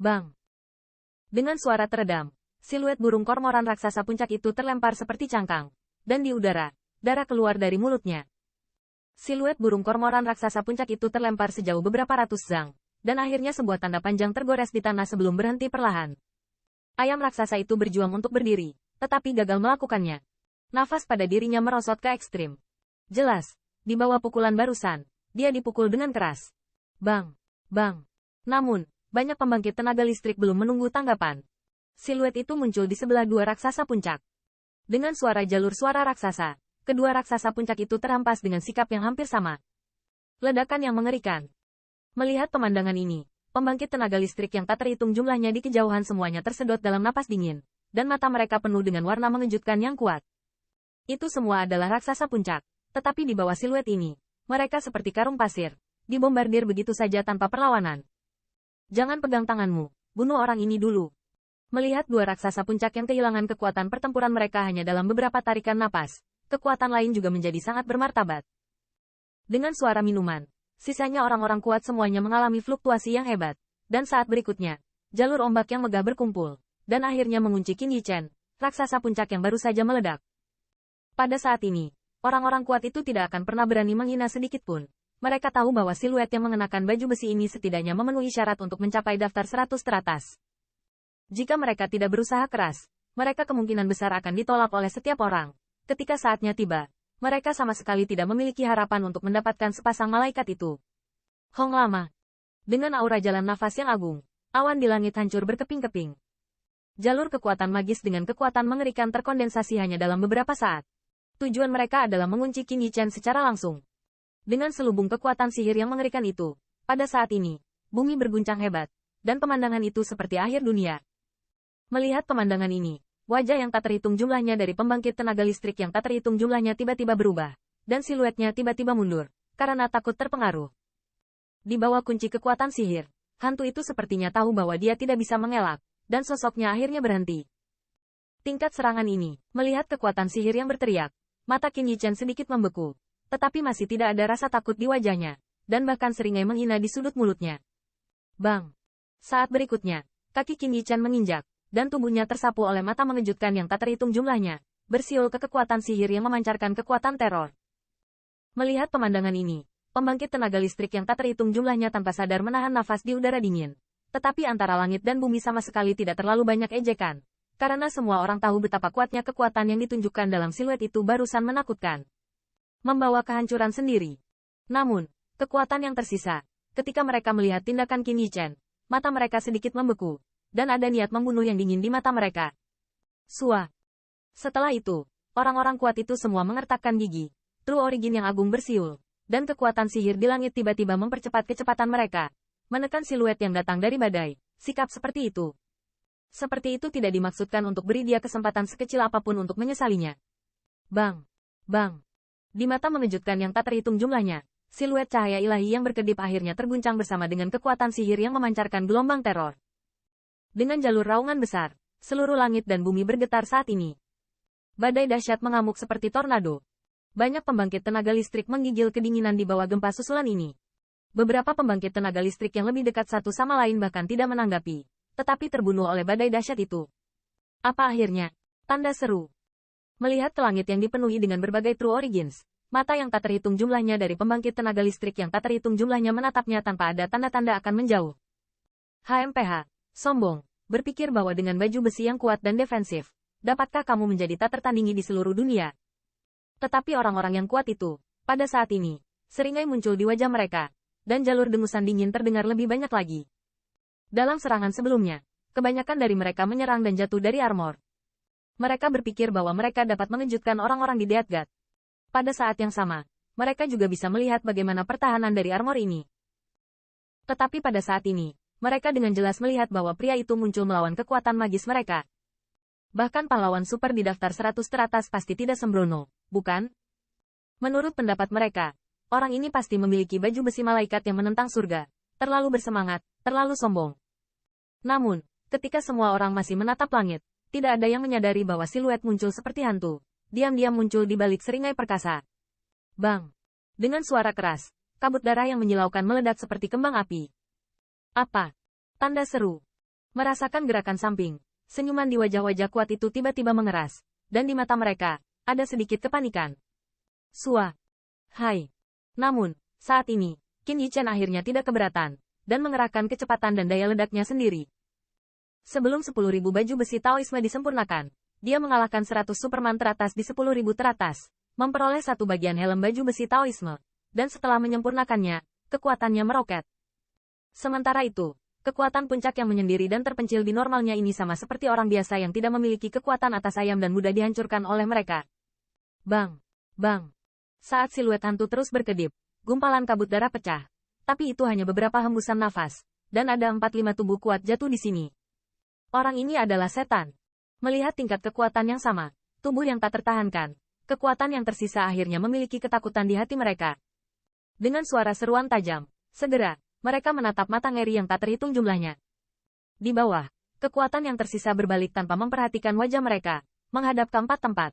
Bang! Dengan suara teredam, siluet burung kormoran raksasa puncak itu terlempar seperti cangkang. Dan di udara, darah keluar dari mulutnya. Siluet burung kormoran raksasa puncak itu terlempar sejauh beberapa ratus zang. Dan akhirnya sebuah tanda panjang tergores di tanah sebelum berhenti perlahan. Ayam raksasa itu berjuang untuk berdiri, tetapi gagal melakukannya. Nafas pada dirinya merosot ke ekstrim. Jelas, di bawah pukulan barusan, dia dipukul dengan keras. Bang! Bang! Namun, banyak pembangkit tenaga listrik belum menunggu tanggapan. Siluet itu muncul di sebelah dua raksasa puncak. Dengan suara jalur suara raksasa, kedua raksasa puncak itu terhampas dengan sikap yang hampir sama. Ledakan yang mengerikan. Melihat pemandangan ini, pembangkit tenaga listrik yang tak terhitung jumlahnya di kejauhan semuanya tersedot dalam napas dingin, dan mata mereka penuh dengan warna mengejutkan yang kuat. Itu semua adalah raksasa puncak, tetapi di bawah siluet ini, mereka seperti karung pasir, dibombardir begitu saja tanpa perlawanan. Jangan pegang tanganmu, bunuh orang ini dulu. Melihat dua raksasa puncak yang kehilangan kekuatan pertempuran mereka hanya dalam beberapa tarikan napas, kekuatan lain juga menjadi sangat bermartabat. Dengan suara minuman, sisanya orang-orang kuat semuanya mengalami fluktuasi yang hebat, dan saat berikutnya, jalur ombak yang megah berkumpul, dan akhirnya mengunci Qin Yichen, raksasa puncak yang baru saja meledak. Pada saat ini, orang-orang kuat itu tidak akan pernah berani menghina sedikit pun. Mereka tahu bahwa siluet yang mengenakan baju besi ini setidaknya memenuhi syarat untuk mencapai daftar 100 teratas. Jika mereka tidak berusaha keras, mereka kemungkinan besar akan ditolak oleh setiap orang. Ketika saatnya tiba, mereka sama sekali tidak memiliki harapan untuk mendapatkan sepasang malaikat itu. Hong Lama. Dengan aura jalan nafas yang agung, awan di langit hancur berkeping-keping. Jalur kekuatan magis dengan kekuatan mengerikan terkondensasi hanya dalam beberapa saat. Tujuan mereka adalah mengunci Qin Yichen secara langsung. Dengan selubung kekuatan sihir yang mengerikan itu, pada saat ini, bumi berguncang hebat, dan pemandangan itu seperti akhir dunia. Melihat pemandangan ini, wajah yang tak terhitung jumlahnya dari pembangkit tenaga listrik yang tak terhitung jumlahnya tiba-tiba berubah, dan siluetnya tiba-tiba mundur, karena takut terpengaruh. Di bawah kunci kekuatan sihir, hantu itu sepertinya tahu bahwa dia tidak bisa mengelak, dan sosoknya akhirnya berhenti. Tingkat serangan ini, melihat kekuatan sihir yang berteriak, mata Qin Yichen sedikit membeku. Tetapi masih tidak ada rasa takut di wajahnya, dan bahkan seringai menghina di sudut mulutnya. Bang! Saat berikutnya, kaki Qin Yichen menginjak, dan tubuhnya tersapu oleh mata mengejutkan yang tak terhitung jumlahnya, bersiul ke kekuatan sihir yang memancarkan kekuatan teror. Melihat pemandangan ini, pembangkit tenaga listrik yang tak terhitung jumlahnya tanpa sadar menahan nafas di udara dingin. Tetapi antara langit dan bumi sama sekali tidak terlalu banyak ejekan, karena semua orang tahu betapa kuatnya kekuatan yang ditunjukkan dalam siluet itu barusan menakutkan. Membawa kehancuran sendiri. Namun, kekuatan yang tersisa, ketika mereka melihat tindakan Qin Yichen, mata mereka sedikit membeku, dan ada niat membunuh yang dingin di mata mereka. Sua. Setelah itu, orang-orang kuat itu semua mengertakkan gigi, True Origin yang agung bersiul, dan kekuatan sihir di langit tiba-tiba mempercepat kecepatan mereka, menekan siluet yang datang dari badai. Sikap seperti itu. Seperti itu tidak dimaksudkan untuk beri dia kesempatan sekecil apapun untuk menyesalinya. Bang! Bang! Di mata mengejutkan yang tak terhitung jumlahnya, siluet cahaya ilahi yang berkedip akhirnya terguncang bersama dengan kekuatan sihir yang memancarkan gelombang teror. Dengan jalur raungan besar, seluruh langit dan bumi bergetar saat ini. Badai dahsyat mengamuk seperti tornado. Banyak pembangkit tenaga listrik menggigil kedinginan di bawah gempa susulan ini. Beberapa pembangkit tenaga listrik yang lebih dekat satu sama lain bahkan tidak menanggapi, tetapi terbunuh oleh badai dahsyat itu. Apa akhirnya? Tanda seru. Melihat ke langit yang dipenuhi dengan berbagai True Origins, mata yang tak terhitung jumlahnya dari pembangkit tenaga listrik yang tak terhitung jumlahnya menatapnya tanpa ada tanda-tanda akan menjauh. HMPH, sombong, berpikir bahwa dengan baju besi yang kuat dan defensif, dapatkah kamu menjadi tak tertandingi di seluruh dunia? Tetapi orang-orang yang kuat itu, pada saat ini, seringai muncul di wajah mereka, dan jalur dengusan dingin terdengar lebih banyak lagi. Dalam serangan sebelumnya, kebanyakan dari mereka menyerang dan jatuh dari armor. Mereka berpikir bahwa mereka dapat mengejutkan orang-orang di Deatgat. Pada saat yang sama, mereka juga bisa melihat bagaimana pertahanan dari armor ini. Tetapi pada saat ini, mereka dengan jelas melihat bahwa pria itu muncul melawan kekuatan magis mereka. Bahkan pahlawan super di daftar 100 teratas pasti tidak sembrono, bukan? Menurut pendapat mereka, orang ini pasti memiliki baju besi malaikat yang menentang surga, terlalu bersemangat, terlalu sombong. Namun, ketika semua orang masih menatap langit, tidak ada yang menyadari bahwa siluet muncul seperti hantu. Diam-diam muncul di balik seringai perkasa. Bang! Dengan suara keras, kabut darah yang menyilaukan meledak seperti kembang api. Apa? Tanda seru. Merasakan gerakan samping, senyuman di wajah-wajah kuat itu tiba-tiba mengeras, dan di mata mereka, ada sedikit kepanikan. Sua. Hai. Namun, saat ini, Qin Yichen akhirnya tidak keberatan, dan mengerahkan kecepatan dan daya ledaknya sendiri. Sebelum 10.000 baju besi Taoisme disempurnakan, dia mengalahkan 100 Superman teratas di 10.000 teratas, memperoleh satu bagian helm baju besi Taoisme, dan setelah menyempurnakannya, kekuatannya meroket. Sementara itu, kekuatan puncak yang menyendiri dan terpencil di normalnya ini sama seperti orang biasa yang tidak memiliki kekuatan atas ayam dan mudah dihancurkan oleh mereka. Bang! Bang! Saat siluet hantu terus berkedip, gumpalan kabut darah pecah. Tapi itu hanya beberapa hembusan nafas, dan ada 4-5 tubuh kuat jatuh di sini. Orang ini adalah setan. Melihat tingkat kekuatan yang sama, tubuh yang tak tertahankan, kekuatan yang tersisa akhirnya memiliki ketakutan di hati mereka. Dengan suara seruan tajam, segera, mereka menatap mata ngeri yang tak terhitung jumlahnya. Di bawah, kekuatan yang tersisa berbalik tanpa memperhatikan wajah mereka, menghadap ke 4 tempat.